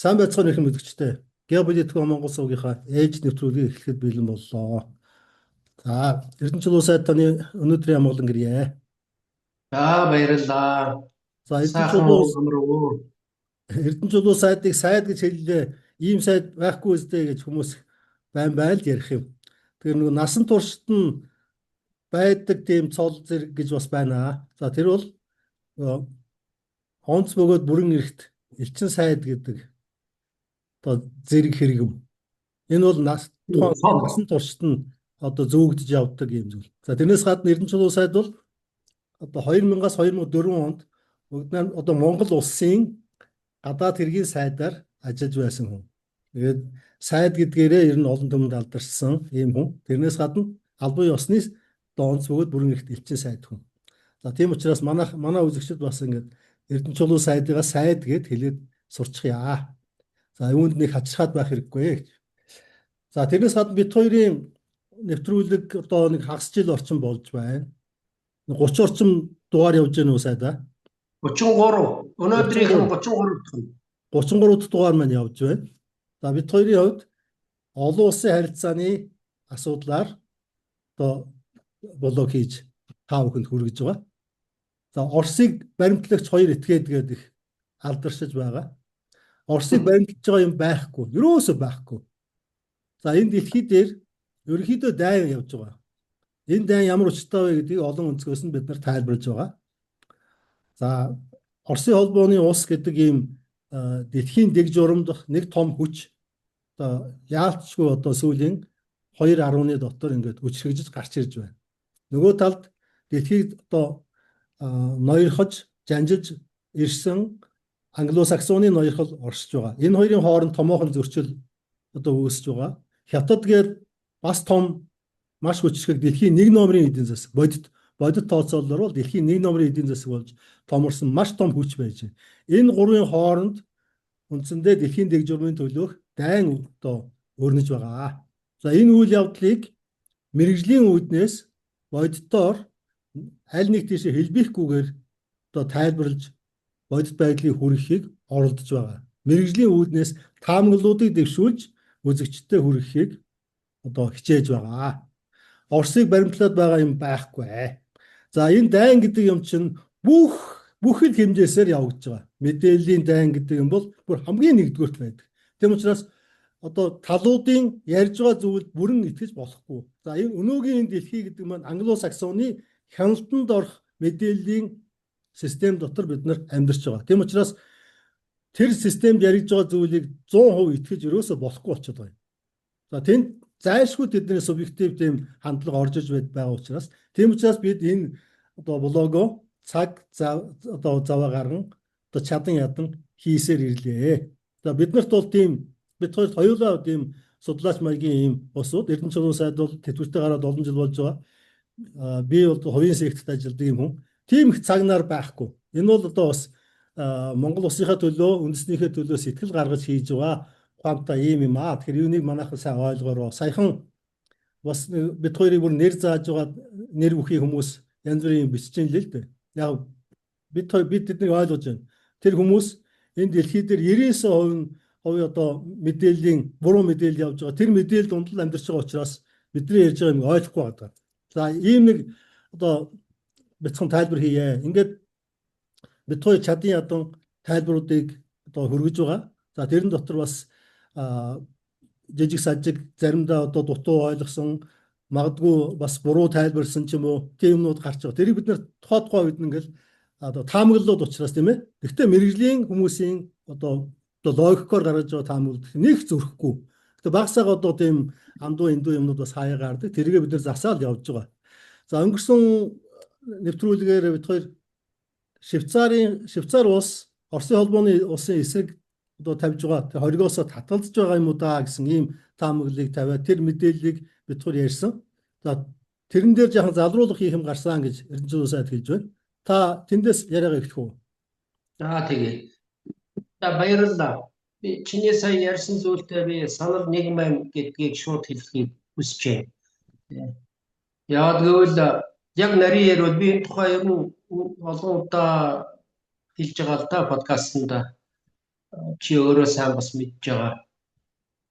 Сайн байцгаана их мэдгчтэй. Геополитикийн Монгол сувгийнхаа ээж нэвтрүүлгийг эхлэхэд бэлэн боллоо. За, Эрдэнэчил улс сайд таны өнөөдрийн амгалан гэрье. Баярлалаа. За, Сайхан амруу. Эрдэнэчил улс сайдыг сайд гэж хэллээ. Ийм сайд байхгүй үстэй гэж хүмүүс байн л ярих юм. Тэгэхээр нөгөө насан туршид нь байдаг тийм цол зэрэг гэж бас байна. За, тэр бол онц бөгөөд бүрэн эрхт элчин сайд гэдэг одоо зэрэг хэрэгэм. Энэ бол насан туршид нь одоо зөөгдөж явдаг юм зүйл. За тэрнээс гадна Эрдэнэчил улс сайд бол одоо 2000-аас 2004 онд одоо Монгол улсын гадаад хэргийн сайдаар ажиллаж байсан хүн. Тэгээд сайд гэдгээрээ ер нь олон түмэнд алдарсан ийм хүн. Тэрнээс гадна албан ёсны доонц бөгөөд бүрэн эрхт элчин сайд хүн. За тийм учраас манай үзэгчид бас ингээд Эрдэнэчил улс сайдыгаа сайд гэд хэлээд сурчихъя. За үүнд нэг хачирхаад байх хэрэггүй гэж. За тэрнээс гадна бид хоёрын нэвтрүүлэг одоо нэг хагас жил орчим болж байна. 30 орчим дугаар явж байна уу сайдаа? 33. Өнөөдрийнх нь 33 дахь. 33 дахь дугаар маань явж байна. За бид хоёрын хувьд олон улсын харилцааны асуудлаар одоо блог хийж та бүхэнд хүргэж байгаа. За Оросыг баримтлагч хоёр этгээд их алдаршиж байгаа. Оросыг баримтлаж байгаа юм байхгүй. Юусоо байхгүй. За энэ дэлхий дээр ерөнхийдөө дайн явж байгаа. Энэ дайн ямар учиртай вэ гэдгийг олон өнцгөөс нь бид нар тайлбарлаж байгаа. За Оросын холбооны улс гэдэг ийм дэлхийн дэг журамд нэг том хүч одоо яалтчгүй одоо сүүлийн 2.10-ны дотор ингээд хүчрхэгжиж гарч ирж байна. Нөгөө талд дэлхийг одоо ноёрхож, жанжиж ирсэн англосаксоны ноёрхол оршиж байгаа. Энэ хоёрын хооронд томоохон зөрчил одоо үүсэж байгаа. Хятад гээд бас том маш хүчрхэг дэлхийн 1 номерын эдийн засаг бодит тооцоололоор бол дэлхийн 1 номерын эдийн засаг болж томорсон маш том хүч байж байна. Энэ гурвын хооронд үндсэндээ дэлхийн дэг журмын төлөөх дайн одоо өрнөж байгаа. За энэ үйл явдлыг мэрэгжлийн үүднээс бодитоор аль нэг тийшээ хэлбэхгүйгээр одоо тайлбарлаж бодит байдлыг хүргэхийг оролдож байгаа. Мэрэгжлийн үүднээс таамаглалуудыг дэвшүүлж үзэгчдэд хүргэхийг одоо хичээж байгаа. Оросыг баримтлаад байгаа юм байхгүй. За энэ дайн гэдэг юм чинь бүх хэмжээсээр явагдаж байгаа. Мэдээллийн дайн гэдэг юм бол бүр хамгийн нэгдүгürt байдаг. Тийм учраас одоо талуудын ярьж байгаа зүйлд бүрэн итгэж болохгүй. За энэ өнөөгийн энэ дэлхий гэдэг маань англосаксоны хяналтанд орох мэдээллийн систем дотор бид нар амьдарч байгаа. Тийм учраас тэр системд ярьж байгаа зүйлийг 100% итгэж өрөөсө болохгүй болчиход байна. За тэнд зайлшгүй тэдний субъектив тийм хандлага орж иж байгаа учраас тийм учраас бид энэ одоо блого цаг одоо заваа гарган одоо чадан ядан хийсээр ирлээ. За биднэрт бол тийм бид хоёулаа тийм судлаач маягийн ийм босууд Эрдэнэчил улс сайд бол тэтгэвртэй гараад олон жил болж байгаа. Би бол хувийн секторт ажилладаг юм хүн. Тийм их цаг нар байхгүй. Энэ бол одоо бас Монгол улсынхаа төлөө, үндэснийхээ төлөө сэтгэл гаргаж хийж байгаа ухаантай ийм юм аа. Тэгэхээр юуныг манайхан сайн ойлгоороо. Саяхан бас бид хоёрыг бүр нэр зааж байгаа нэр бүхий хүмүүс янз бүрийн бичиж ин л дээ. Яг бид тэднийг ойлгож байна. Тэр хүмүүс энэ дэлхий дээр 99% одоо мэдээллийн буруу мэдээлэл явж байгаа. Тэр мэдээлэл дунд л амьдарч байгаа учраас бидний ярьж байгаа юм ойлгохгүй байгаа. За ийм нэг одоо бяцхан тайлбар хийе. Ингээд бид хоёр чадан ядан тайлбаруудыг одоо хөргөж байгаа. За тэрэн дотор бас жижиг сажиг заримдаа одоо дутуу ойлгосон магадгүй бас буруу тайлбарсан ч юм уу тийм юмнууд гарч байгаа. Тэрийг бид нэр тухай үед ингээл одоо таамаглалууд учраас тийм ээ. Гэхдээ мэрэгжлийн хүмүүсийн одоо логикоор гаргаж байгаа таамаглал нэг зөрөхгүй. Гэхдээ багсаага одоо тийм андуу эндүү юмнууд бас хаяа гардаг. Тэргээ бид нэр засаал явж байгаа. За өнгөрсөн нэвтрүүлгээр бид хоёр Швейцар улс Оросын холбооны улсын эсрэг одоо тавьж байгаа хоригоосоо татгалзаж байгаа юм уу даа гэсэн ийм таамаглалыг тавиад тэр мэдээллийг бид хоёр ярьсан. За тэрэн дээр жоохон залруулах хийх юм гарсан гэж Эрдэнэчил улс сайд хэлж байна. Та тэндээс яриагаа эхлэх үү? За тэгээ. За баярлалаа. Би чиний сая ярьсан зүйлтэй би санал нэгмэн гэдгийг шууд хэлхийг хүсэж байна. Яагаад гэвэл яг нарийн ярил би энэ тухай ер нь олон удаа хэлж байгаа л да подкастнда. чи өөрөө сайн бас мэдж байгаа.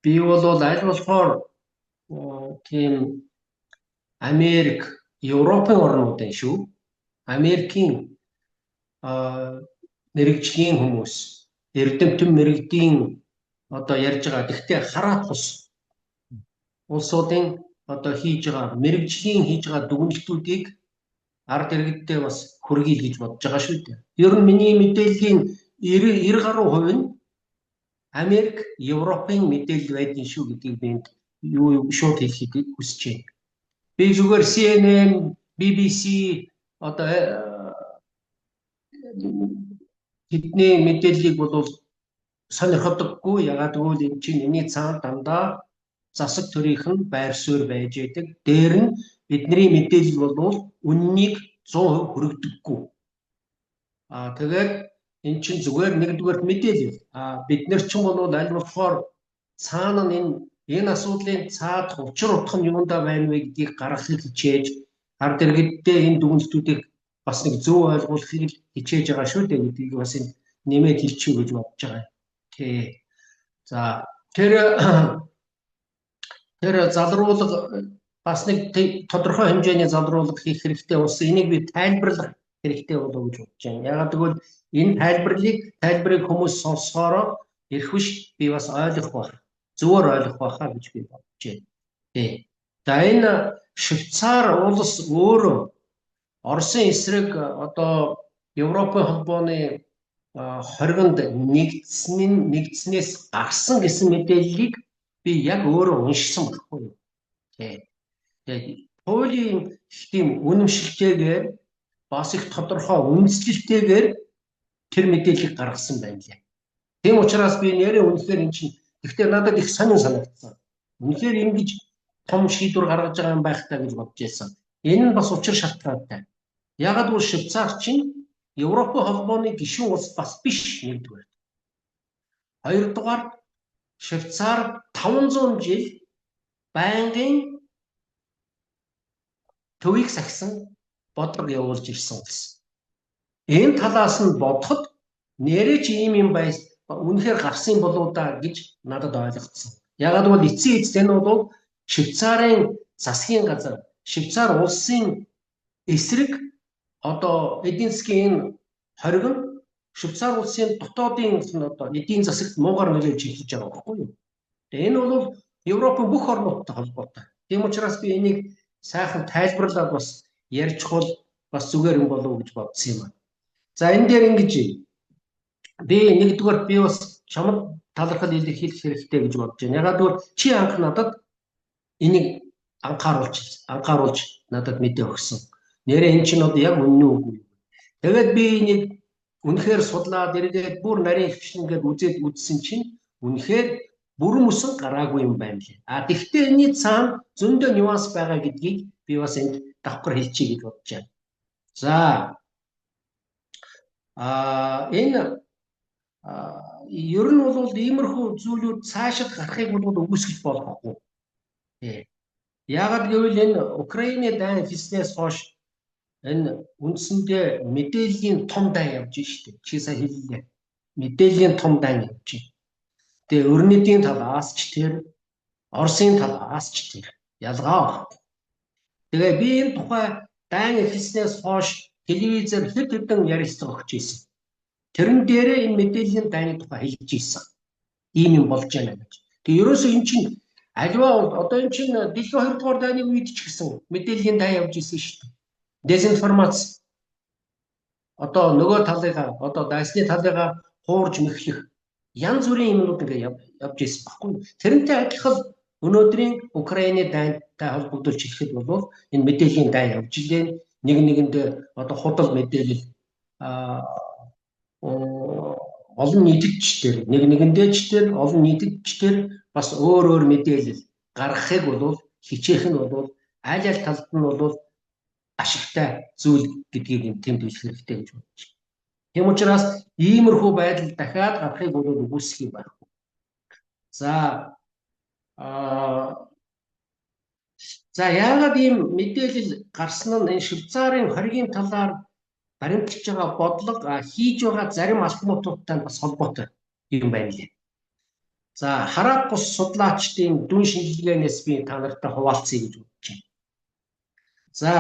Би бол аль болохоор тийм Америк, Европын орнуудын шүү. Америкийн мэрэгжлийн хүмүүс, эрдэмтэн мэрэгдийн одоо ярьж байгаа. Гэхдээ хараат бус улсуудын одоо хийж байгаа мэрэгжлийн хийж байгаа дүгнэлтүүдийг ард иргэддээ бас хүргэе гэж бодож байгаа шүү дээ. Ер нь миний мэдээллийн 90 гаруй хувь нь Америк, Европын мэдээлэл байдгийн шүү гэдгийг би юу шууд хэлхийг хүсэж байна. Би зүгээр CNN, BBC одоо тэдний мэдээллийг бол сонирхдаггүй. Ягаад гэвэл энэ чинь энэний цаана дандаа засаг төрийнхэн байр суурь байж байдаг. Дээр нь бидний мэдээлэл бол үннийг 100% хүргдэггүй. Тэгээд энэ чинь зүгээр нэгдүгээр мэдээлэл. Бид нар ч бол аль болохоор цаана энэ асуудлын цаад учир утга нь юундаа байна вэ гэдгийг гаргахыг хичээж ард иргэддээ энэ дүгнэлтүүдийг бас нэг зөв ойлгуулахыг хичээж байгаа шүү дээ гэдгийг бас нэмээд хэлчихв гэж бодож байгаа. За тэр залруулга бас нэг тодорхой хэмжээний залруулга хийх хэрэгтэй болсон. Энийг би тайлбарлах хэрэгтэй болов гэж бодож байна. Ягаад гэвэл энэ тайлбарыг хүмүүс сонсохоор ирэх биш би бас ойлгох байх. Зөвөр ойлгох байхаа гэж би бодож байна. За энэ Швейцар улс өөрөө Оросын эсрэг одоо Европын холбооны хоригонд нэгдснээс гарсан гэсэн мэдээллийг би яг өөрөө уншсан байхгүй юу. Тэгээд хуулийн тийм үнэмшилтэйгээр бас их тодорхой үндэслэлтэйгээр тэр мэдээллийг гаргасан байна лээ. Тийм учраас би нэрээ үнэхээр эн чинь гэхдээ надад их сонин санагдсан. Үнэхээр ингэж том шийдвэр гаргаж байгаа юм байх таа гэж бодож байсан. Энэ нь бас учир шалтгаантай. Ягаад гэвэл Швейцар чинь Европын холбооны гишүүн улс бас биш нэгдүгээр. Хоёрдугаар Швейцар 500 жил байнгын төвийг сахисан бодлого явуулж ирсэн улс. Энэ талаас нь бодоход нэрээ чи ийм юм байс үнэхээр гарсан болоо да гэж надад ойлгогдсон. Ягаад гэвэл эцсийн эцэст энэ бол Швейцарын засгийн газар, Швейцар улсын эсрэг одоо эдийн засгийн хоригн Швейцар улсын дотоодын одоо эдийн засагт муугар нөлөөлж эхэлж байгаа байхгүй юу? Энэ бол Европын бүх орнуудтай холбоотой. Тийм учраас би энийг сайхан тайлбарлаад бас ярьж хол бас зүгээр юм болов уу гэж бодсон юм байна. За энэ дээр ингэж би нэгдүгээр би бас чамд талархал илэрхийлэх хэрэгтэй гэж бодож байна. Ягаад гэвэл чи анх надад энийг анхааруулж надад мэдээ өгсөн. Нэрээ эн чинь одоо яг үнэн үү үгүй. Тэгээд би энийг үнэхээр судлаад эргээд бүр нарийн хвшингээд үзсэн чинь үнэхээр бүрэн мөсөн гараагүй юм байна лээ. Тэгвэл энэний цаана зөндөө нюанс байгаа гэдгийг би бас энд давхар хэлчихье гэж бодож байна. За энэ ер нь бол иймэрхүү зүйлүүд цаашид гарахыг бол үгүйсгэж болохгүй. Яагаад гэвэл энэ Украины дайн хийснээс хойш энэ үндсэндээ мэдээллийн том дайн явж штеп. Чи сая хэллээ. Мэдээллийн том дайн явж байна. Тэгээ өрнөдийн талаас ч тэр Оросын талаас ч тэр ялгаа байна. Тэгээ би энэ тухай дайн хийснээс хойш телевизээр хэд хэдэн ярилцлага өгч ирсэн. Тэрэн дээрээ энэ мэдээллийн дайны тухай хэлж ирсэн. Ийм юм болж байна гэж. Тэгээ ерөөсөө эн чинь альва одоо эн чинь дэлхийн 2 дугаар дайны үед ч гэсэн мэдээллийн дай явж ирсэн шүү дээ. Дезинформац. Одоо нөгөө талыгаа одоо дайсны талыгаа хуурж мэхлэх янз бүрийн юмнууд ингээ явж ирсэн баггүй. Тэрнтэй адилхан өнөөдрийн Украины дайнтай холбогдуулж хэлэхэд бол энэ мэдээллийн дай явж илээ. Нэгэндээ одоо худал мэдээлэл олон нийтэгчдэр нэгэндээчдэр олон нийтэгчдэр бас өөр мэдээлэл гаргахыг бол хичээх нь бол аль талд нь бол ашигтай зүйл гэдгийг тэмдэглэх хэрэгтэй гэж бодож байна. Тийм учраас иймэрхүү байдал дахиад гарахыг бол үгүйсэх юм байна. За яагаад ийм мэдээлэл гарсан нь энэ Швейцарын хоригийн талаар баримталж байгаа бодлого хийж байгаа зарим алхмуудтай бас холбоотой. юм байна лээ. За хараад бус судлаачдын дүн шинжилгээнээс би та нартай хуваалцъя гэж бодож байна. За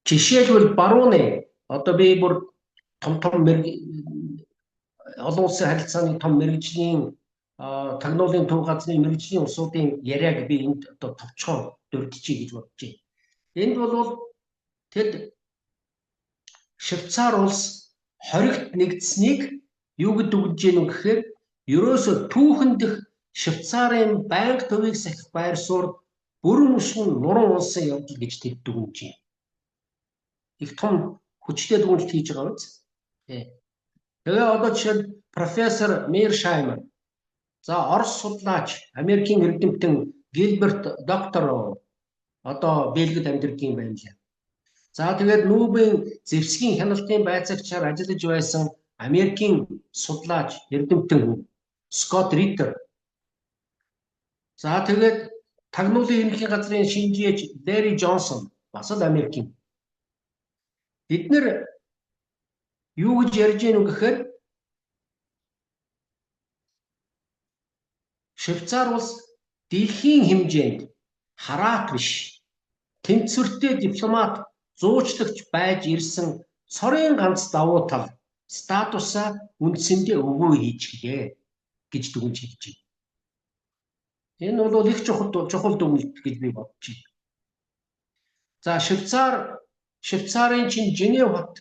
жишээлбэл барууны одоо би бүр том олон улсын харилцааны том мэргэжлийн тагнуулын төв газрын мэргэжлийн улсуудын яриаг би энд одоо товчхон дурдчихъя гэж бодож байна. Энд бол тэд Швейцар улс хоригт нэгдсэнийг юу гэдэг үгж гэнэ гэхээр ерөөсө түүхэн дэх Швейцарын байнга төвийг сахих байр суурь бүрэн өшгөн нуруу улсын явдал гэж тэд дүгнэж байна. Их том хүчтэй дүгнэлт хийж байгаа биз? Тэгээ одоо жишээд профессор Мейершаймер, за Орос судлаач, Америкийн эрдэмтэн Гилберт доктор одоо Бельгид амьдардаг юм байна лээ. За тэгээд Нүүбийн зэвсгийн хяналтын байцаагчаар ажиллаж байсан Америкийн судлаач, эрдэмтэн Скотт Риттер. За тэгээд тагнуулын ерөнхий газрын шинжээч Лэри Джонсон бас л Америкийн. Бид нэр юу гэж ярьж гэнэ гэхээр Швейцар улс дэлхийн хэмжээнд хараат биш, тэнцвэртэй дипломат зуучлагч байж ирсэн цорын ганц давуу тал статусаа үндсэндээ өгөө хийчихлээ гэж дүгнэж хэлж байна. Энэ бол их чухал дүгнэлт гэж би бодож байна. За Швейцарын чинь Женев хот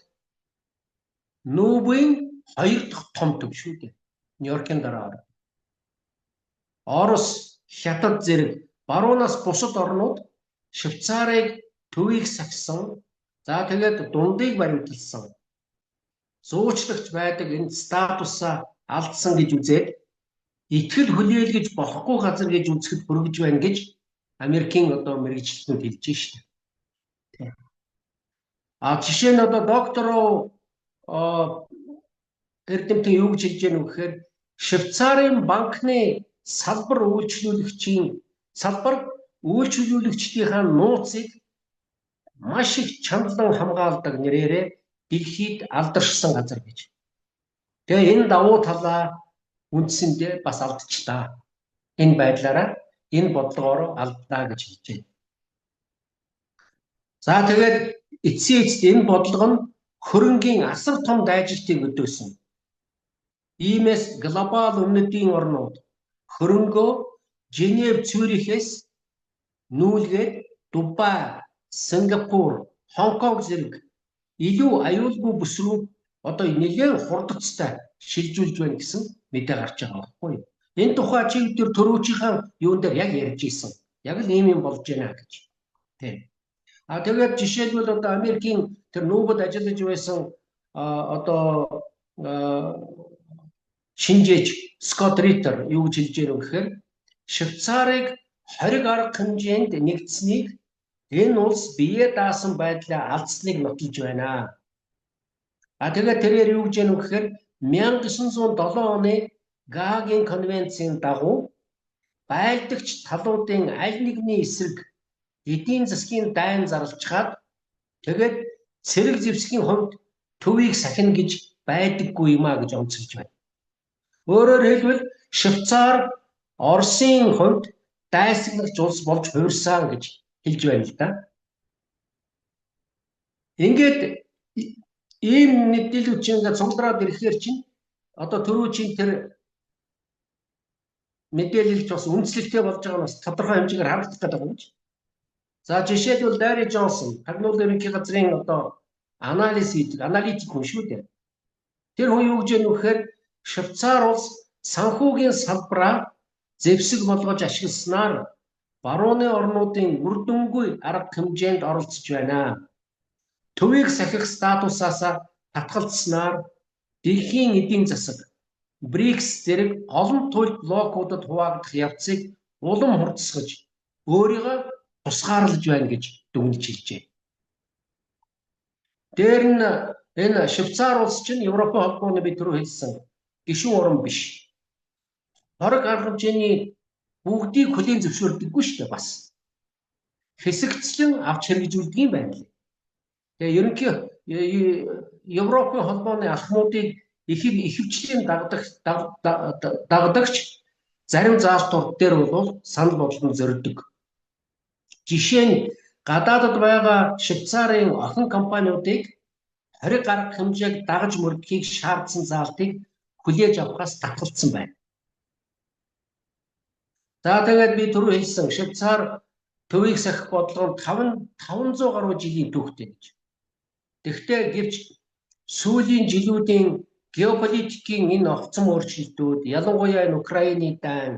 Нүүбийн 2 дахь том төв шүү дээ. Нью-Йоркийн дараа. Орос, Хятад зэрэг баруунаас бусад орнууд Швейцарыг төвийг сахисан. За тэгээд дундыг баримталсан. Зуучлагч байдаг энэ статусаа алдсан гэж үзээд итгэл хүлээлгэж болохгүй газар гэж үзэхэд бүргэж байна гэж Америкийн одоо мэргэжилтнүүд хэлж байна шүү дээ. Жишээ нь одоо доктор эрдэмтэн юу гэж хэлж байна вэ гэхээр Швейцарын банкны салбар үйлчлүүлэгчдийнхээ нууцыг маш их чандлан хамгаалдаг нэрээрээ дэлхийд алдаршсан газар гэж. Тэгээ энэ давуу талаа үндсэндээ бас алдчихлаа. Энэ байдлаараа энэ бодлогоор алдаа гэж хэлж байна. За тэгээд эцсийн эцэст энэ бодлого нь хөрөнгийн асар том дайжилтыг өдөөсөн. Иймээс глобал өмнөдийн орнууд хөрөнгөө Женев, Цюрихээс нүүлгээд Дубай, Сингапур, Хонконг зэрэг илүү аюулгүй бүс рүү одоо нэлээд хурдцтай шилжүүлж байна гэсэн мэдээ гарч байгаа байхгүй юу? Энэ тухай чи өдөр төрөөчийн юун дээр яг ярьж ийсэн. Яг л ийм юм болж байна гэж. Тийм. Тэгээд жишээлбэл одоо Америкийн тэр Нүүбэд ажиллаж байсан одоо шинжээч Скотт Риттер юу гэж хэлж байгаа вэ гэхээр Швейцарыг хориг арга хэмжээнд нэгдсэнийг энэ улс бие даасан байдлаа алдсныг нотолж байна. Тэгээд тэрээр юу гэж яах вэ гэхээр 1907 оны Гагийн конвенцийн дагуу байлдагч талуудын аль нэгний эсрэг эдийн засгийн дайн зарлчаад тэгээд цэрэг зэвсгийн хувьд төвийг сахина гэж байдаггүй юм а гэж онцолж байна. Өөрөөр хэлбэл Швейцар Оросын хувьд дайсагнагч улс болж хуурсан гэж хэлж байна л да. Ингээд ийм мэдээлүүд чинь ингээд цуглараад ирэхээр чинь одоо төрөөчийн тэр мэдээлэлч бас үндэслэлтэй болж байгаа нь бас тодорхой хэмжээгээр харагдах гэдэг юм чи. За жишээлбэл Лэри Джонсон тагнуулын ерөнхий газрын одоо аналитик хүн шүү дээ. Тэр хүн юу гэж яах вэ гэхээр Швейцар улс санхүүгийн салбараа зэвсэг болгож ашигласнаар барууны орнуудын үр дүнгүй арга хэмжээнд оролцож байна. Төвийг сахих статусаасаа татгалцснаар дэлхийн эдийн засаг БРИКС зэрэг олон туйлд блокуудад хуваагдах явцыг улам хурдсгаж өөрийгөө тусгаарлаж байна гэж дүгнэж хэлжээ. Дээр нь энэ Швейцар улс чинь Европын холбооны би түрүү хэлсэн гишүүн орн биш. Хориг арга хэмжээний бүгдийг хүлээн зөвшөөрдөггүй шүү дээ бас. Хэсэгчлэн авч хэрэгжүүлдэг юм байна лээ. Тэгээ ерөнхий Европын холбооны алхмуудыг ихэвчлэн дагдагч зарим заалтууд дээр бол санал бодлон зориудог. Жишээ нь гадаадд байгаа Швейцарын охин компаниудыг хориг гаргах хэмжээг дагаж мөрдөхийг шаардсан заалтыг хүлээж авахаас татгалцсан байна. За тэгээд би түрүү хэлсэн Швейцар төвийг сахих бодлого нь 500 гаруй жилийн түүхтэй гэж. Тэгвэл гэвч сүүлийн жилүүдийн геополитикийн энэ огцом өөрчлөлтүүд, ялангуяа энэ Украины дайн,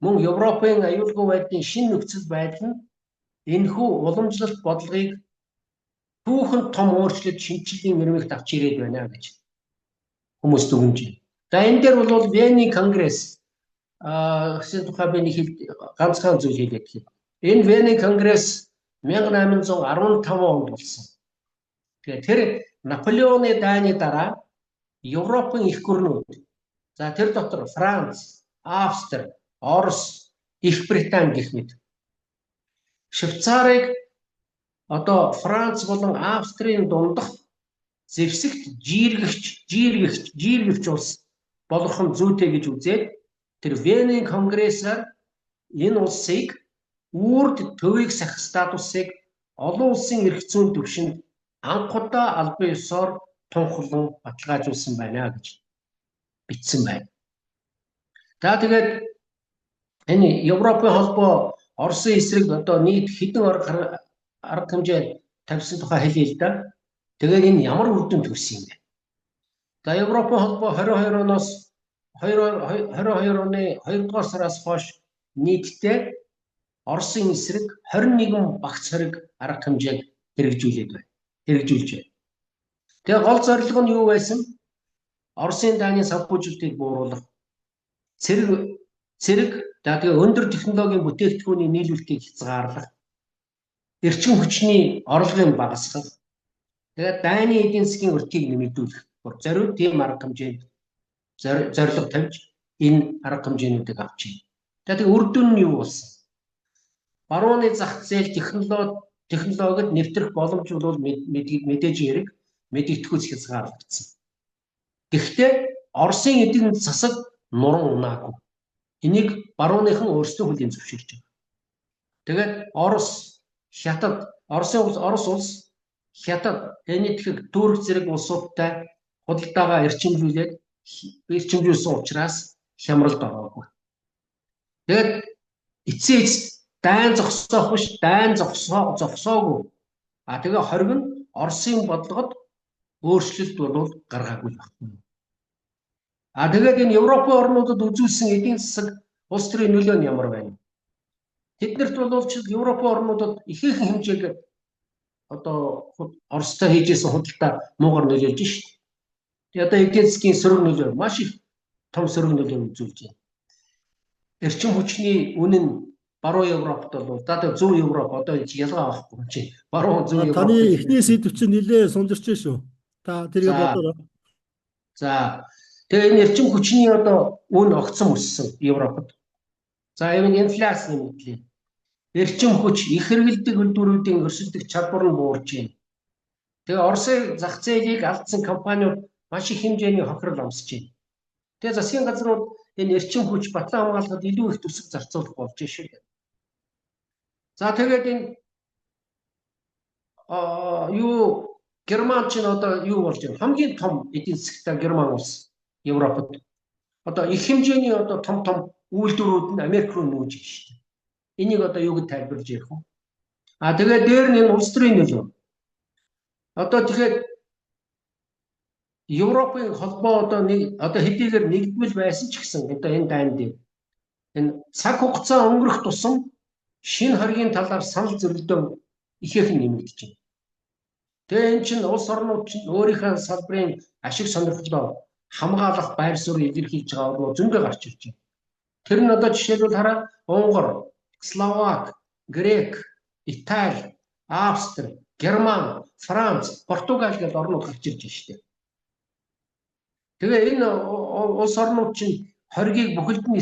мөн Европын аюулгүй байдлын шинэ нөхцөл байдал нь энэхүү уламжлалт бодлогыг түүхэн том өөрчлөлт шинжилгээний нэрмэгт авч ирээд байна гэж хүмүүс дүгнэж байна. За энэ дээр бол Вений конгресс гэсэн тухай би нэг ганцхан зүйл хэлээд хэлье. Энэ Вений конгресс 1815 онд болсон. Тэгэхээр тэр Наполеоны дайны дараа Европын их гүрнүүд, за тэр дотор Франц, Австри, Орос, Их Британи гэх мэт. Швейцарыг одоо Франц болон Австрийн дундах зэвсэгт жииргэгч улс болох нь зүйтэй гэж үзээд тэр Вений конгрессаар энэ улсыг үрд төвийг сахих статусыг олон улсын эрх зүйн түвшинд анхудаа албан ёсоор тунхаглан баталгаажуулсан байна гэж бичсэн байна. За тэгээд энэ Европын холбоо Оросын эсрэг одоо нийт хэдэн арга хэмжээ тавьсан тухай хэлье л да. Тэгээд энэ ямар үр дүнд хүрсэн юм бэ? За Европын холбоо 22 оноос 22 оны 2 дугаар сараас хойш нийтдээ Оросын эсрэг 21 багц хориг арга хэмжээг хэрэгжүүлж байна. Тэгээ гол зорилго нь юу байсан? Оросын дайны санхүүжилтийг бууруулах, цэрэг тэгээ өндөр технологийн бүтээгдэхүүний нийлүүлэлтийг хязгаарлах, эрчим хүчний орлогыг багасгах, тэгээ дайны эдийн засгийн өртгийг нэмэгдүүлэх зориуд тийм арга хэмжээнд зорилго тавьж энэ арга хэмжээнүүдийг авч байна. Тэгээ үр дүн нь юу болсон? Барууны зах зээл технологид нэвтрэх боломж бол мэдээж хэрэг мэдэгдэхүйц хязгаарлагдсан. Гэхдээ Оросын эдийн засаг нуран унаагүй. Энийг барууныхан өөрсдөө хүлээн зөвшөөрч байгаа. Тэгээд Орос улс Хятад энэ их Турк зэрэг улсуудтай худалдаагаа эрчимжүүлсэн учраас хямралд ороогүй. Тэгээд эцсийн дайн зогсоох биш, дайн зогсоогүй. Тэгээ хориг нь Оросын бодлогод өөрчлөлт бол гаргаагүй байна. Тэгээд энэ Европын орнуудад үзүүлсэн эдийн засаг улс төрийн нөлөө нь ямар байна? Тэднэрт бол Европын орнуудад ихээхэн хэмжээгээр одоо Оростой хийжсэн худалдаа муугар нөлөөлж шít. Тэгээ одоо эдийн засгийн сөрөг нөлөө маш их том сөрөг нөлөө үзүүлж байна. Эрчим хүчний үнэн баруун Европт бол зөв Европ одоо ялгаа авахгүй юм чи. Баруун зөв Европ. Таны эхний сэдв чинь нэлээ сундарч шүү. Та тэргээ бодороо. За тэгээ энэ эрчим хүчний одоо үн огцом өссөн Европод. За энэ инфляцийн мэтлээ. Эрчим хүч их хэрэгэлдэг үйлдвэрүүдийн өрсөлдөх чадвар нь буурж байна. Тэгээ Оросын зах зээлийг алдсан компаниуд маш их хэмжээний хохирол амсаж байна. Тэгээ засгийн газрууд энэ эрчим хүч батлан хамгаалахад илүү их төсөв зарцуулах болж шүү дээ. За тэгээд энэ Герман ч одоо юу болж байна? Хамгийн том эдийн засгтай Герман улс Европод. Одоо их хэмжээний одоо том үйлдвэрүүд нь Америк руу нүүж байна шүү дээ. Энийг одоо юу гэж тайлбарлаж ярих вэ? Тэгээд дээр нь энэ улс төрийн нөлөө. Одоо тэгэхээр Европын холбоо одоо хэдийгээр нэгдмэл байсан ч гэсэн одоо энэ дайн дээр энэ цаг хугацаа өнгөрөх тусам шинэ хоргийн талаар санал зөрөлдөөн ихээхэн нэмэгдэж байна. Тэгээ энэ чинь улс орнууд чинь өөрийнхөө салбарын ашиг сонирхлоо хамгаалах байр суурь илэрхийлж байгаа бол зөндөө гарч ирж байна. Тэр нь одоо жишээлбэл хараа Унгар, Словак, Грек, Итали, Австри, Герман, Франц, Португал гэж орнууд гарч ирж байна шүү дээ. Тэгээ энэ улс орнууд чинь хоргийг бүхэлд нь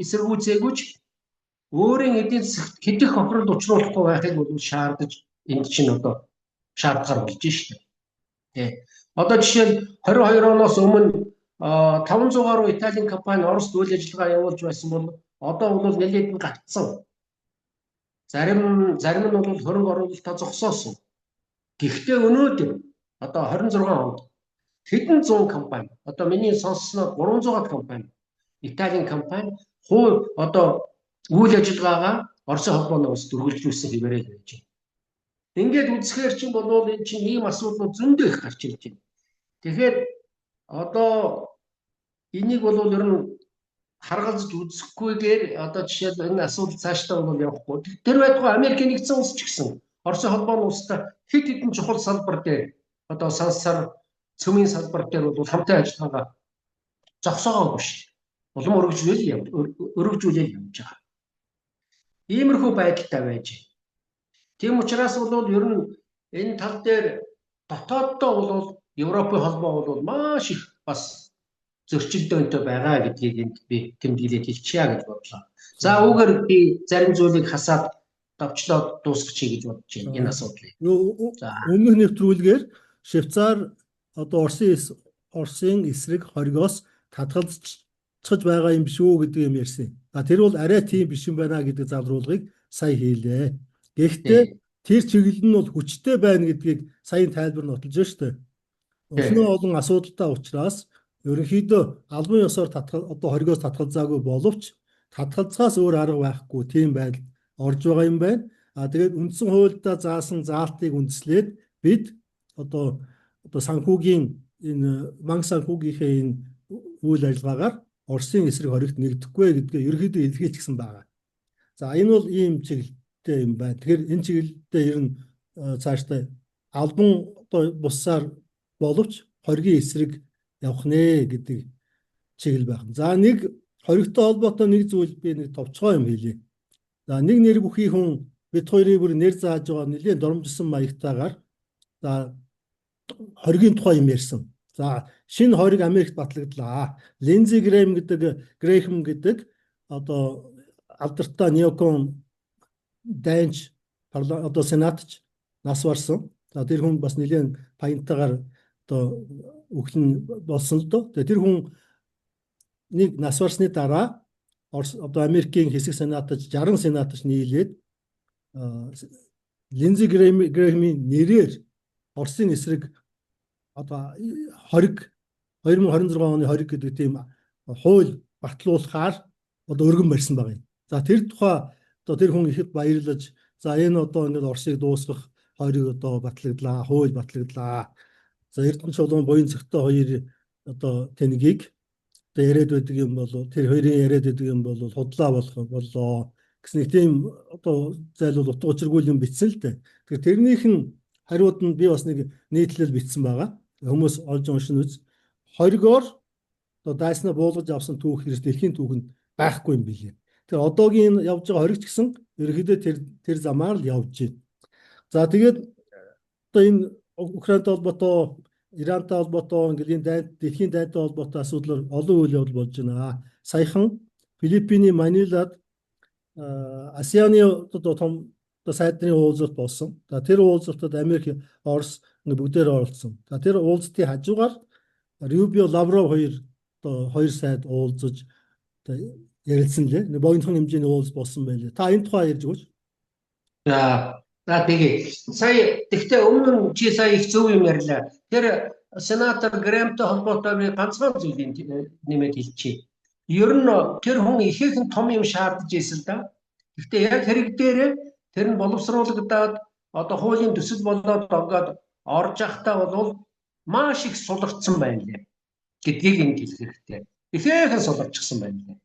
эсэргүүцээгүйч өөрийн эдийн засагт хэдих хохирол учруулахгүй байхыг бол шаардаж энд чинь одоо шаардлагаар болж шүү дээ. Одоо жишээ нь 22 оноос өмнө 500 гаруй Италийн компани Оросд үйл ажиллагаа явуулж байсан бол одоо бол нэлээд нь гатсан. Зарим нь бол хөрөнгө оруулалтаа зогсоосон. Гэхдээ өнөөдөр одоо 26 онд хэдэн зуун компани, одоо миний сонссноор 300 компани, Италийн компани одоо үйл ажиллагаагаа Оросын холбооноос дүргэлжүүлсэн хэвээрээ л байж байна. Ингээд үзэхээр чинь бол энэ чинь ийм асуудлууд зөндөө их гарч ирж байна. Тэгэхээр одоо энийг бол ер нь харгалзаж үзэхгүйгээр одоо жишээл энэ асуудал цаашдаа бол явахгүй. Тэр байтугай Америк нэгдсэн улс ч гэсэн Оросын холбооны улстай хэд хэдэн чухал салбар дээр одоо сансар, цөмийн салбар дээр бол хамтын ажиллагаагаа зогсоогоогүй шүү. Улам өргөжүүлэл явж байгаа. Иймэрхүү байдалтай байж байна. Тийм учраас бол ер нь энэ тал дээр дотооддоо бол Европын холбоо бол маш их бас зөрчилдөөнтэй байгаа гэдгийг энд би тэмдэглээд хэлчихье гэж бодлоо. За үүгээр би зарим зүйлийг хасаад давчлаад дуусгачих гэж бодож байна энэ асуудлыг. Өмнөх нэвтрүүлгээр Швейцар одоо Оросын эсрэг хоригоос татгалзаж байгаа юм биш үү гэдэг юм ярьсан. Тэр бол арай тийм биш юм байна гэдэг залруулгыг сая хийлээ. Гэхдээ тэр чиглэл нь бол хүчтэй байна гэдгийг саяын тайлбар нотолж байна шүү дээ. Өснөө олон асуудалтай учраас ерөнхийдөө албан ёсоор одоо хоригоос татгалзаагүй боловч татгалзахаас өөр арга байхгүй тийм байдал орж байгаа юм байна. Тэгээд үндсэн хуульдаа заасан заалтыг үндэслээд бид одоо санхүүгийн энэ манг санхүүгийнхээ энэ үйл ажиллагаагаар Оросын эсрэг хоригт нэгдэхгүй гэдгээ ерөнхийдөө илэрхийлчихсэн байгаа. За энэ бол ийм чиглэлтэй юм байна. Тэгэхээр энэ чиглэлдээ ер нь цаашдаа албан одоо бусаар боловч хоригийн эсрэг явах нэ гэдэг чиглэл байна. За нэг хоригтой холбоотой нэг зүйл би нэг товчгоо юм хэлье. За нэг нэр бүхий хүн бид хоёрыг бүр нэр зааж байгаа нэлийн доромжилсон маягтайгаар за хоригийн тухай юм ярьсан. За шинэ хориг Америкт батлагдлаа. Линдзи Грэхэм гэдэг одоо алдартай неокон дайнч одоо сенатч нас барсан. За тэр хүн бас нэлийн паянтайгаар одоо өглөн болсон л доо. Тэр хүн нэг нас барсны дараа одоо Америкийн хэсэг сенатч 60 сенатч нийлээд Линдзи Грэхэмийн нэрээр Оросын эсрэг одоо хориг 2026 оны хориг гэдэг тийм хууль батлуулахаар одоо өргөн барьсан байгаа юм. За тэр тухай одоо тэр хүн ихэд баярлаж за энэ одоо ингээд Оросыг дуусгах хориг одоо батлагдлаа, хууль батлагдлаа. За Эрдэнэ чулуун буян цогтой хоёр одоо тэнгийг одоо яриад байдаг юм бол тэр хоёрын яриад байдаг юм бол худлаа болох боллоо гэсэн нэг тийм одоо зайлуул утга учиргүй юм бичсэн л дээ. Тэгэхээр тэрнийх нь хариуд нь би бас нэг нийтлэл бичсэн байгаа. Хүмүүс олж уншин үз. Хоригоор одоо дайснаа буулгаж авсан түүх хэрэгс дэлхийн түүхэнд байхгүй юм билээ. Тэгэхээр одоогийн явж байгаа хоригч гэсэн ерөнхийдөө тэр замаар л явж байна. За тэгээд одоо энэ Украинтай холбоотой, Ирантай холбоотой ингээд дэлхийн дайнтай холбоотой асуудлаар олон үйл явдал болж байна. Саяхан Филиппиний Манилад ASEAN-ы одоо том сайдны уулзалт болсон. За тэр уулзалтад Америк, Орос бүгдээр оролцсон. За тэр уулзалтын хажуугаар Рубио, Лавров хоёр сайд уулзаж ярилцсан лээ. Нэг богинохон хэмжээний уулз болсон байлээ. Та энэ тухай ярьж өгөөч. За тэгээ сая тэгтээ өмнө чи сая их зөв юм ярьлаа. Тэр сенатор Грэмтэй холбоотой би ганцхан зүйлийг нэмээд хэлчихье. Ер нь тэр хүн ихээхэн том юм шаардаж ийсэн л да. Гэхдээ яг хэрэг дээр тэр нь боловсруулагдаад одоо хуулийн төсөл болоод ороод орж явахдаа бол маш их суларчсан байна лээ гэдгийг энэ хэлэх хэрэгтэй. Ихээхэн суларчсан байна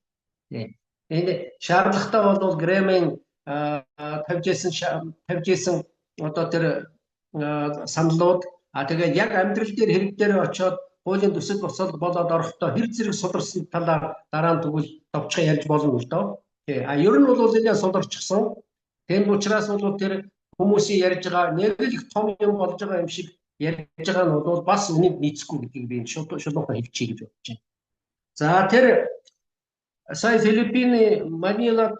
лээ. Энэ шаардлагатай бол Грэмийн тавьжсэн одоо тэр саналууд тэгээд яг амьдрал дээр хэрэг дээр очиод хуулийн төсөл болоод орохдоо хэр зэрэг суларсан талаар дараа нь тэгвэл товчхон ярьж болно л доо. Ер нь бол энэ суларчсан. Тийм учраас бол тэр хүмүүсийн ярьж байгаа нэг л их том юм болж байгаа юм шиг ярьж байгаа нь бол бас үнийг нийцэхгүй гэдгийг би шулуухан хэлчихье гэж бодож байна. За тэр сая Филиппиний Манилад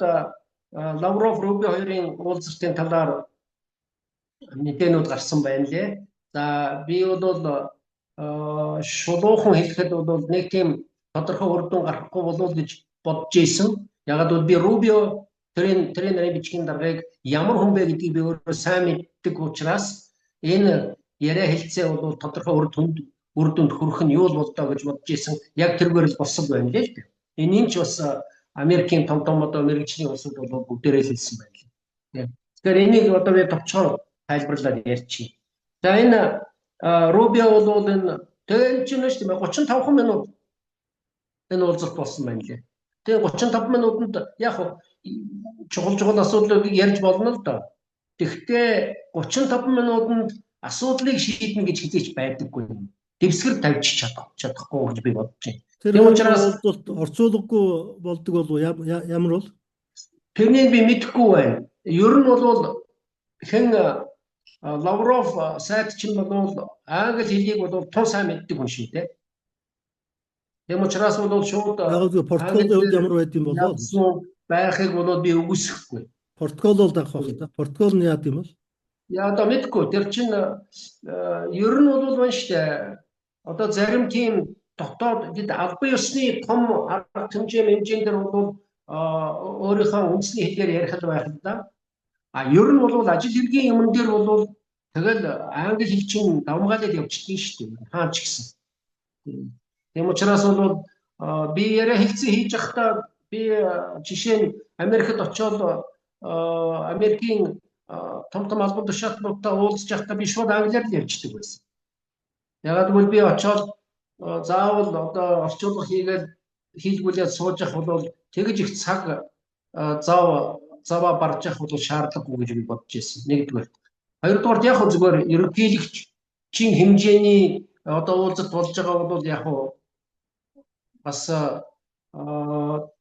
Лавров, Рубио хоёрын уулзалтын талаар мэдээнүүд гарсан байна лээ. За би бол шулуухан хэлэхэд бол нэг тийм тодорхой үр дүн гарахгүй болов гэж бодож ийсэн. Ягаад бол би Рубио тэрийн нарийн бичгийн даргаыг ямар хүн бэ гэдгийг би өөрөө сайн мэддэг учраас энэ яриа хэлцээ бол тодорхой үр дүнд хүрэх нь юу л болдоо гэж бодож ийсэн. Яг тэргээр л болсон байна л дээ. Энийг ч бас Америкийн том одоо мэрэгжлийн улсууд бол бүгдээрээ л хэлсэн байна. Тэгэхээр энийг одоо би товчхон тайлбарлаад ярьчих. За энэ Рубио бол энэ тэгэл чинь шүү дээ 35 минут энэ уулзалт болсон байна лээ. Тэгээ 35 минутанд яг чухал асуудлыг ярьж болно л доо. Тэгэхдээ 35 минутанд асуудлыг шийднэ гэж хэлж байдаггүй. Дэвсгэр тавьчих чадахгүй гэж би бодож байна. Тэр учраас орчуулгагүй болдог болов ямар бол? Тэрнийг би мэдэхгүй байна. Ер нь бол хэн Лавров сайд чинь бол англи хэлийг бол тун сайн мэддэг хүн шүү дээ. Тэм учраас бол шууд портфолио хувьд ямар байд юм болоо байхыг бол би үгүйсэхгүй. Портфолио л дах байх та. Портфолио нь яа гэм бол? Яа одоо мэдгүй. Тэр чинь ер нь бол байна шүү дээ. Одоо зарим тийм дотоод албан ёсны том арга хэмжээнд дээр бол өөрийнхөө үндэсний хэлээр ярих байх л да. Ер нь бол ажил хэргийн юм дээр бол тэгэл англи хэл чинь давмгаалаад явчихдаг шүү дээ. Хаач гэсэн. Тийм учраас бол би яриа хэлцээ хийж байхдаа би жишээ нь Америкт очиод Америкийн том албан тушаалтнуудтай уулзж байхдаа би шууд англиар л ярьждаг байсан. Ягаад гэвэл би очиод заавал одоо орчуулга хийлгүүлээд сууж явах бол тэгж их цаг заваа барж явах бол шаардлагагүй гэж би бодож байсан. Нэгдүгээр. Хоёрдугаар яг зүгээр ерөнхийлөгчийн хэмжээний одоо уулзалт болж байгаа бол яг бас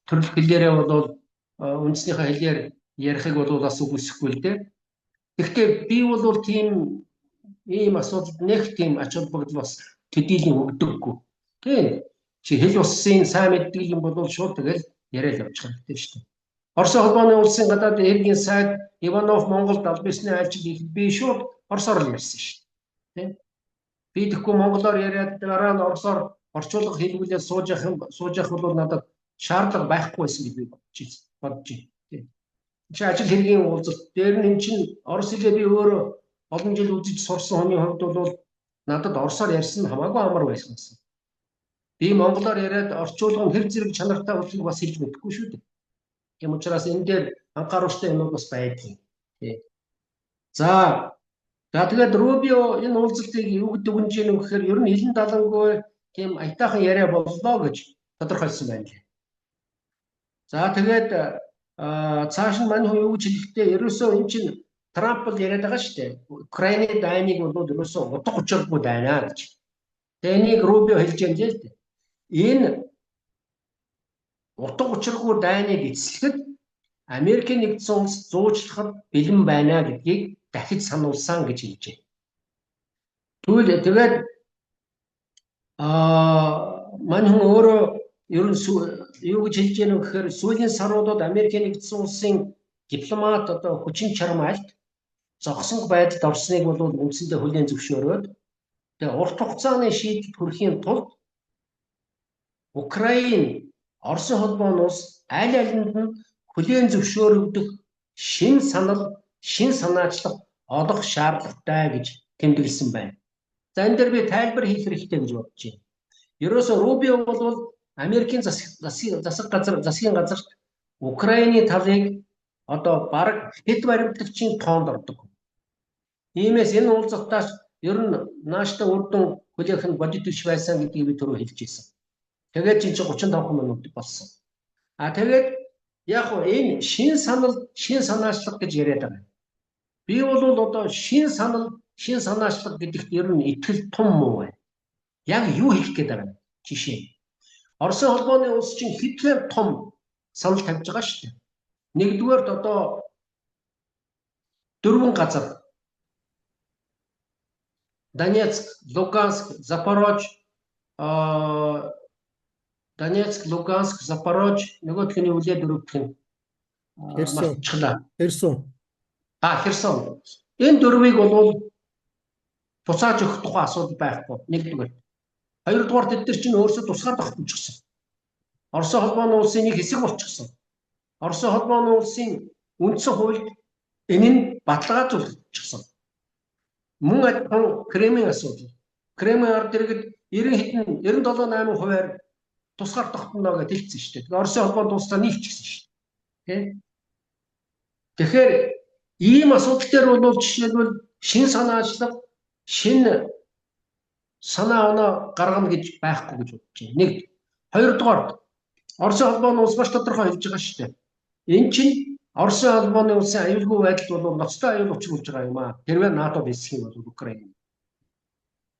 төрөл хэлээрээ бол үндэснийхээ хэлээр ярихыг бол бас үгүйсэхгүй л дээ. Гэхдээ би бол тийм ийм асуудалд нэг тийм ач холбогдол бас төдийлөн өгдөггүй. Тийм. Чи хэл усын сайн мэддэг юм бол шууд тэгэл яриад явчих хэрэгтэй шүү дээ. Орос холбооны улсын гадаад хэргийн сайд Иванов Монголд албан ёсны айлчил би шууд орсоор л ярьсан шүү дээ. Би тэгэхгүй монголоор яриад дараа нь орсоор орчуулга хийлгүүлээд сууж явах бол надад шаардлага байхгүй байсан гэж би бодож байна. Чи ажил хэргийн уулзалт дээр нь чинь орос хэлээ би өөрөө олон жил үзэж сурсан хүний хувьд бол надад орсоор ярьсан хамаагүй амар байсан. Би монголоор яриад орчуулга нь хэр зэрэг чанартай болохыг бас хэлж мэдэхгүй шүү дээ. Тийм учраас энэ дээр анхааруулжтай юм бас байдаг. За тэгээд Рубио энэ уулзалтыг юу гэдэг үнж юм гэхээр ер нь хилэн далангүй тийм аятайхан яриа боллоо гэж тодорхойлсон байна лээ. За тэгээд цааш нь мань хүн юу гэж хэлэхдээ ерөөсөө энэ чинь Трамп бол яриад байгаа шүү дээ. Украины дайныг бол ерөөсөө утга учиргүй дайнаа гэж. Тэгээ энийг Рубио хэлж байгаа юм л дээ. Энэ утга учиргүй дайныг эцэслэхэд Америкийн нэгдсэн улс зуучлахад бэлэн байна гэдгийг дахиж сануулсан гэж хэлж байна. Тэгээд мань хүн өөрөө ер нь юу гэж хэлж яах вэ гэхээр сүүлийн саруудад Америкийн нэгдсэн улсын дипломат одоо хүчин чармайлт зогсонг байдалд орсныг бол үндсэндээ хүлээн зөвшөөрөөд тэгээ урт хугацааны шийдэлд хүрэхийн тулд Украин Оросын холбооны улс аль алинд нь хүлээн зөвшөөрөгдөх шин санаачлах олох шаардлагатай гэж тэмдэглэсэн байна. За энэ дээр би тайлбар хийх хэрэгтэй гэж бодож байна. Ерөөсөө Рубио бол Америкийн засгийн газарт Украины талыг одоо бараг хэд баримтлагчийн тоонд ордог. Иймээс энэ уулзалтаас ер нь нааштай үр дүн хүлээх нь бодит биш байсан гэдгийг би түрүү хэлж ирсэн. Тэгээд чинь 35 минут болсон. Тэгээд яг энэ шин санаачлах гэж яриад байгаа. Би бол одоо шин санаачлах гэдэгт ер нь итгэл том муу байна. Яг юу хийх гээд байгаа юм? Жишээ. Оросын холбооны улс чинь хэдхэн том санал тавьж байгаа шүү дээ. Нэгдүгээрт одоо 4 газар Донецк, Луганск, Запорожь, нөгөөх нь үлээ дөрөвдөх нь Херсон. Херсон. Энэ дөрвийг бол буцааж өгөх тухай асуудал байхгүй. Нэгдүгээр. Хоёрдугаар тэд нар чинь өөрсдөө тусгаар тогтчихсон. Оросын холбооны улсын нэг хэсэг болчихсон. Оросын холбооны улсын үндсэн хуульд энэ нь баталгаажуулчихсан. Мөн адилхан Кремийн асуудал. Кремийн ард иргэд 97-8%-аар тусгаар тогтно гэж хэлсэн шүү дээ. Тэгэхээр Оросын холбоонд улсаа нийлчихсэн шүү дээ. Тэгэхээр ийм асуудал дээр бол жишээлбэл шин санаачлаг, шин санаа оноо гаргана гэж байхгүй гэж бодож байна. Нэг. Хоёрдугаар Оросын холбооны улс маш тодорхой хэлж байгаа шүү дээ. Энэ чинь Оросын холбооны улсын аюулгүй байдал бол ноцтой аюул учруулж байгаа юм аа. Хэрвээ НАТО бэлсэх юм бол Украин.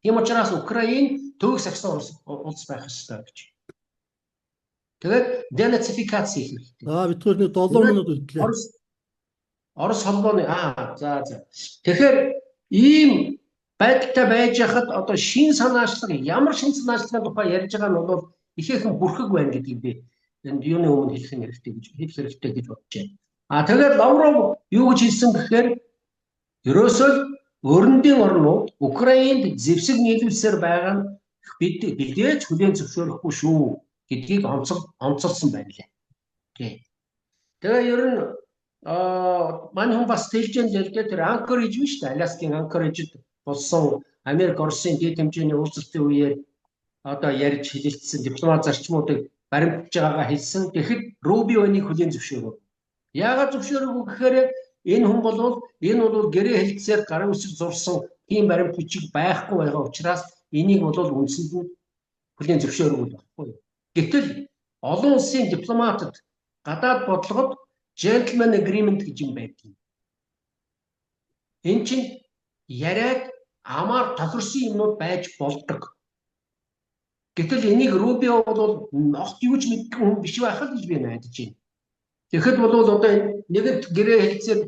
Тийм учраас Украин төгс агсан улс байх ёстой гэж. Тэгээд денацификац хийх хэрэгтэй. Бидгээр нэг 7 минут үлдлээ. Орос холбооны за. Тэгэхээр ийм байдалтай байж хахад одоо шин санаачлаг ямар шин санаачлагын тухай ярьж байгаа нь бол ихээхэн бүрхэг байна гэдгийг би энд юуны өмнө хэлэх хэрэгтэй гэж бодож байна. Тэгээд Лавров юу гэж хэлсэн гэхээр ерөөсөө өрөндийн орнууд Украинд зэвсэг нийлүүлсээр байгаа нь бидээж хүлээн зөвшөөрөхгүй шүү гэдгийг онцолсон байна лээ. Тэгээ ер нь манай хүн бас хэлж байгаа л дээ тэр Анкоридж биш үү? Аляскийн Анкориджд болсон Америк Оросын дэд хэмжээний уулзалтын үеэр одоо ярьж хэлэлцсэн дипломат зарчмуудыг баримтж байгаагаа хэлсэн. Тэгэхэд Рубионыг хүлээн зөвшөөрөв. Яагаад зөвшөөрөв гэхээр энэ хүн бол гэрээ хэлцээр гарын үсэг зурсан тийм баримт бичиг байхгүй байгаа учраас энийг бол үндсэнд нь хүлээн зөвшөөрөв байхгүй юу? Гэтэл олон улсын дипломатад гадаад бодлогод gentleman agreement гэж юм байдаг. Энэ чинь яриад амаар тохирсон юмнууд байж болдог. Гэтэл энийг Рубио бол огт юуж мэдгүй хүн биш байх л гэж би найдаж байна. Тэгэхэд бол одоо нэгэнт гэрээ хэлцээр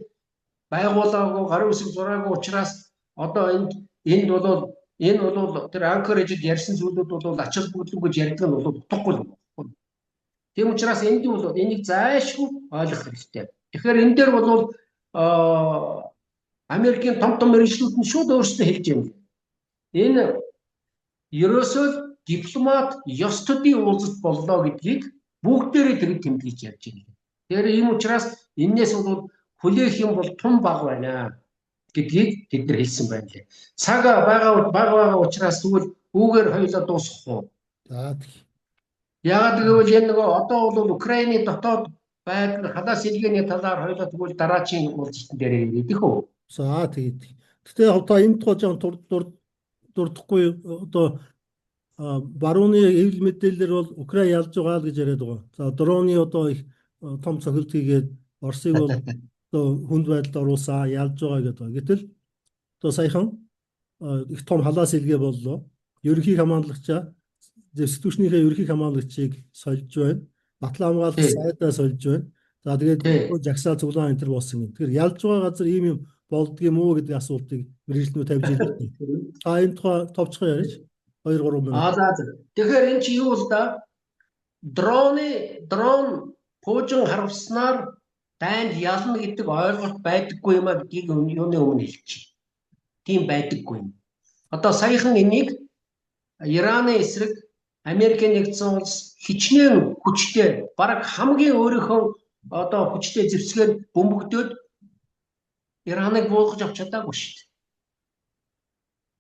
байгуулаагүй гарын үсэг зураагүй учраас одоо энэ бол тэр Анкориджд ярьсан зүйлүүд бол ачаал бүгдлэг гэж ярьдаг нь бол утгагүй юм. Тийм учраас энд бол энийг зайлшгүй ойлгох хэрэгтэй. Тэгэхээр энэ дээр бол Америкийн том мэргэжлүүд нь шууд өөрсдөө хэлж байна. Энэ ерөөсөө дипломат ёс төдийн уулзалт боллоо гэдгийг бүгдээрээ тэр тэмдэглэж ярьж байна. Тэгэхээр ийм учраас энээс бол хүлээх юм бол тун баг байна гэдгийг тэд нар хэлсэн байна лээ. Цаг байгаа учраас тэгвэл үүгээр хоёулаа дуусгах уу? За. Яагаад гэвэл энэ нөгөө одоо бол Украины дотоод байдал хадаас илгээний талаар хоёулаа тэгвэл дараагийн уулзалтын дээр ирэх үү? За тэгээд. Гэхдээ одоо энэ тухай жоон дурдахгүй одоо барууны эвл мэдээлэлээр бол Украин ялж байгаа л гэж яриад байгаа. За дроны одоо их том цохилт хийгээд Оросыг бол одоо хүнд байдалд оруулсан ялж байгаа гэдэг. Гэтэл одоо саяхан их том халаас илгээ боллоо. Ерөнхий хамгааллагчаа зэвсэгтүүчнийхээ ерөнхий хамгаалагчийг сольж байна. Батлан хамгаалах сайдаа сольж байна. За тэгээд жагсаал цуглаан энэ төр болсон юм. Тэгэхээр ялж байгаа газар ийм юм болдго юм уу гэдэг асуултыг мэргэжлүүд тавьж ирсэн. Энэ тухай товчхон яриач 2-3 минут. За. Тэгэхээр энэ чи юу л да? Дрон пуужин харавснаар дайнд ялна гэдэг ойлголт байдаггүй юм а гэдгийг юуны өмнө хэлчих. Тийм байдаггүй юм. Одоо саяхан энийг Ираны эсрэг Америкийн нэгдсэн улс хичнээн хүчтэй бараг хамгийн өөрийнхөө одоо хүчтэй зэвсгээр бөмбөгдөөд Ираныг буулгаж авч чадаагүй шүү дээ.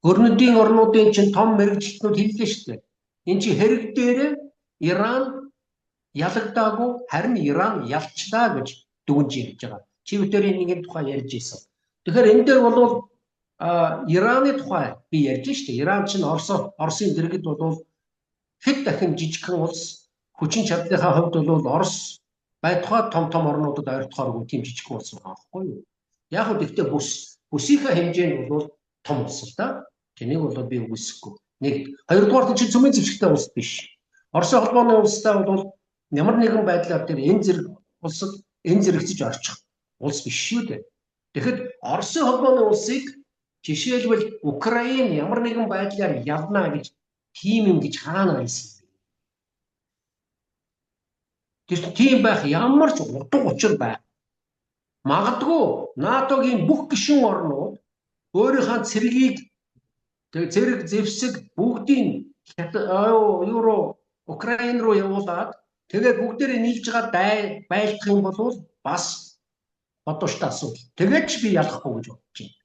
Өрнөдийн орнуудын чинь том мэргэжилтнүүд хэллээ шүү дээ. Энэ чинь хэрэг дээр Иран ялагдаагүй харин Иран ялчлаа гэж дүгнж ярьж байгаа. Чивтэрийн нэгэн тухай ярьж ирсэн. Тэгэхээр энэ дээр бол Ираны тухай би ярьж шүү дээ. Иран чинь Оросын дэргэд бол хэд дахин жижигхэн улс хүчин чадлынхаа хувьд бол Орос байтугай том орнуудад ойртохооргүй тийм жижигхэн улс байгаа байхгүй юу? Яг хөө гэхдээ бүсийнхээ хэмжээнд бол том улс л да. Тэнийг бол би үгүйсэхгүй. Нэг хоёрдугаар чинь цөмийн зэвсэгтэй улс биш. Оросын холбооны улстай бол ямар нэгэн байдлаар тэр энэ зэрэг улсад энэ зэрэгцэж орчих улс биш шүү дээ. Тэгэхэд Оросын холбооны улсыг жишээлбэл Украин ямар нэгэн байдлаар ялнаа гэж тийм юм гэж хаана байсан бэ? Тэр тийм байх ямар ч утга учир бай. Магадгүй НАТОгийн бүх гишүүн орнууд өөрийнхөө цэргийг зэрэг зэвсэг бүгдийг юу руу Украин руу явуулаад тэгээд бүгдээрээ нийлж байгаа байлдах юм бол бас бодвоштой асуудал. Тэгээд ч би ялахгүй гэж бодож байна.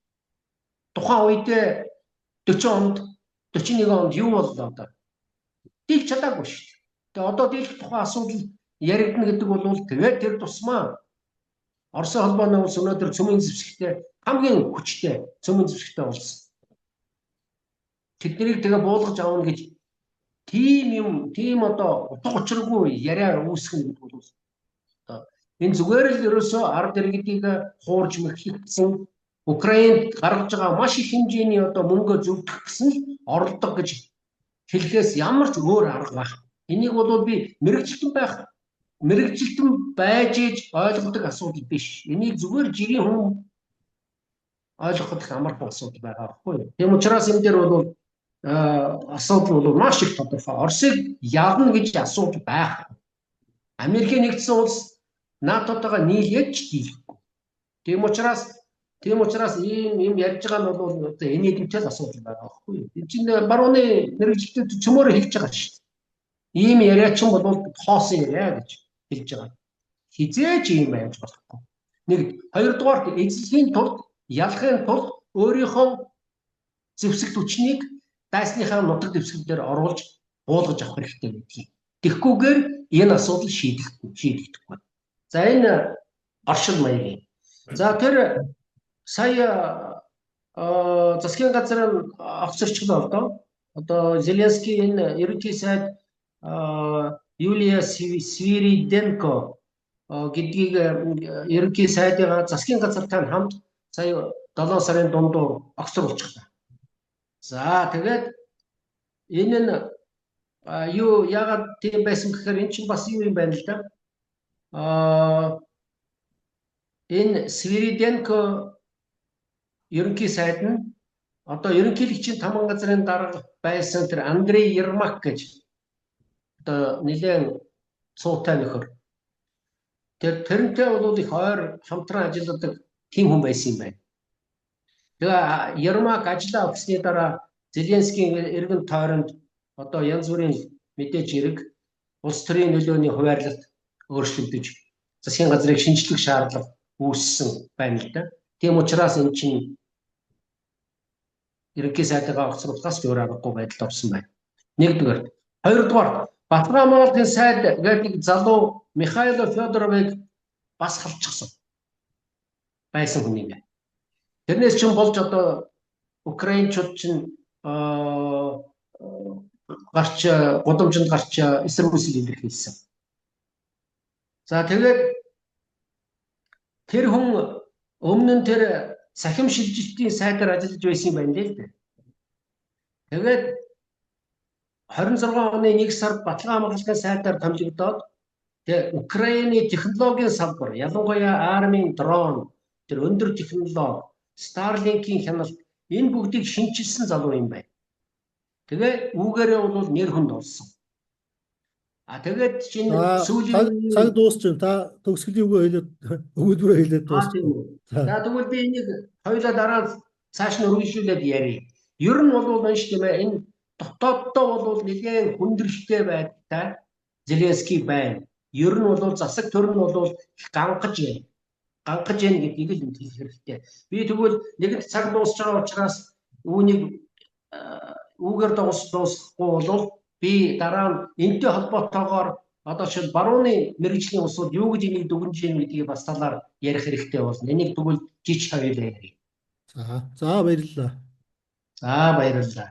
Тухайн үедээ 40 онд 41 онд юу боллоо одоо? Дийлж чадаагүй шүү дээ. Тэгээд одоо дийлэх тухайн асуудал яригдана гэдэг бол тэгээд тэр тусмаа Оросын холбооны улс өнөөдөр цөмийн зэвсэгтэй хамгийн хүчтэй цөмийн зэвсэгтэй болсон. Тэднийг тэгээ буулгаж авна гэж тийм одоо утга учиргүй яриа үүсгэх гэдэг бол энэ зүгээр л ерөөсөө ард иргэдийг хуурж мэрхэгдсэн Украинд гаргаж байгаа маш их хэмжээний одоо мөнгө зөвдөх гэсэн л оролдог гэж хэлэхээс ямар ч өөр арга байх. Энийг бол би мэрэгжилтэн байж иж ойлгодог асуудал биш. Энийг зүгээр жирийн хүн ойлгоход их амархан асуудал байгаа байхгүй юу? Тийм учраас энэ дээр бол асуудал бол маш их тодорхой. Оросыг ялна гэж асуудал байх. Америкийн нэгдсэн улс НАТО-тойгоо нийлээд ч дийлэхгүй. Тийм учраас ийм ярьж байгаа нь бол одоо энийдэмтэй л асуудал байгаа байхгүй юу? Энэ чинь барууны мэрэгжилтэд чөмөөр хэлж байгаа шүү дээ. Ийм яриач юм бол хоосон яриа гэж хэлж байгаа. Хизээч ийм байж болохгүй. Нэг хоёрдугаарт эзлэхийн тулд ялахын тулд өөрийнхөө зэвсэг түвшнийг дайсныхаа нутаг дэвсгэр дээр оруулж буулгаж авах хэрэгтэй гэдгийг. Тэгэхгүйгээр энэ асуудал шийдэгдэхгүй. За энэ оршил маягийн. За тэр сая засгийн газрын огцорчлоо одоо Зеленский энэ ерөнхий сайд Юлия Свириденко гэдгийг ерөнхий сайдын засгийн газартай хамт сая 7 сарын дундуур огцруулчихлаа. За тэгээд энэ нь юу яагаад тийм байсан гэхээр эн чинь бас юу юм байна л да. Энэ Свириденко ерөнхий сайд нь одоо ерөнхийлөгчийн таман газрын дарга байсан тэр Андрей Ермак гэж одоо нэлээд цуутай нөхөр. Тэрнтэй бол их ойр хамтран ажилладаг тийм хүн байсан юм байна. Тэгээ Ермак ажиллаа өгсөний дараа Зеленскийн эргэн тойронд одоо янз бүрийн мэдээж хэрэг улс төрийн нөлөөний хуваарлалт өөрчлөгдөж засгийн газрыг шинжлэх шаардлага үүссэн байна л да. Тийм учраас эн чинь ерөнхий сайдгаа огцруулахаас өөр аргагүй байдалд орсон байна. Нэгдүгээр. Хоёрдугаар Батган хамгаалтын сайд гэдэг залуу Михаил Федоровыг бас халчихсан байсан хүн юм байна. Тэрнээс ч болж одоо украинчууд чинь гудамжинд гарч эсрэг үсэл илэрхийлсэн. За тэгээд тэр хүн өмнө нь тэр сахим шилжилтийн сайдаар ажиллаж байсан юм байна л дээ. Тэгээд 26 оны 1 сард Батлан хамгаалалтын сайдаар томилогдоод тэгээд Украины технологийн салбар, ялангуяа армийн дрон, тэр өндөр технологи, Starlink-ийн хяналт энэ бүгдийг шинжилсэн залуу юм байна. Тэгээ үүгээрээ бол нэр хүнд олсон. Тэгээд чинь сүүлийн цаг дуусчихсан. Та төгсгөлийн үгээ хэлээд өгүүлбэрээ хэлээд дуусчихсан. За тэгвэл би энийг хоёулаа дараа цааш нь үргэлжлүүлээд ярив. Ер нь бол энэ шүү дээ энэ дотооддоо бол нэлээд хүндрэлтэй байдалтай Зеленский байна. Ер нь бол засаг төр нь бол гангаж байна гэдгийг л хэлэх хэрэгтэй. Би тэгвэл нэгэнт цаг дуусч байгаа учраас үүгээр дуусахгүй бол би дараа нь энэтэй холбоотойгоор одоо шил барууны мэргэжлийн улсууд юу гэж энийг дүгнэж байна гэдгийг бас талаар ярих хэрэгтэй болно. Энийг тэгвэл жиж хоёулаа ярив. За баярлалаа. За баярлалаа.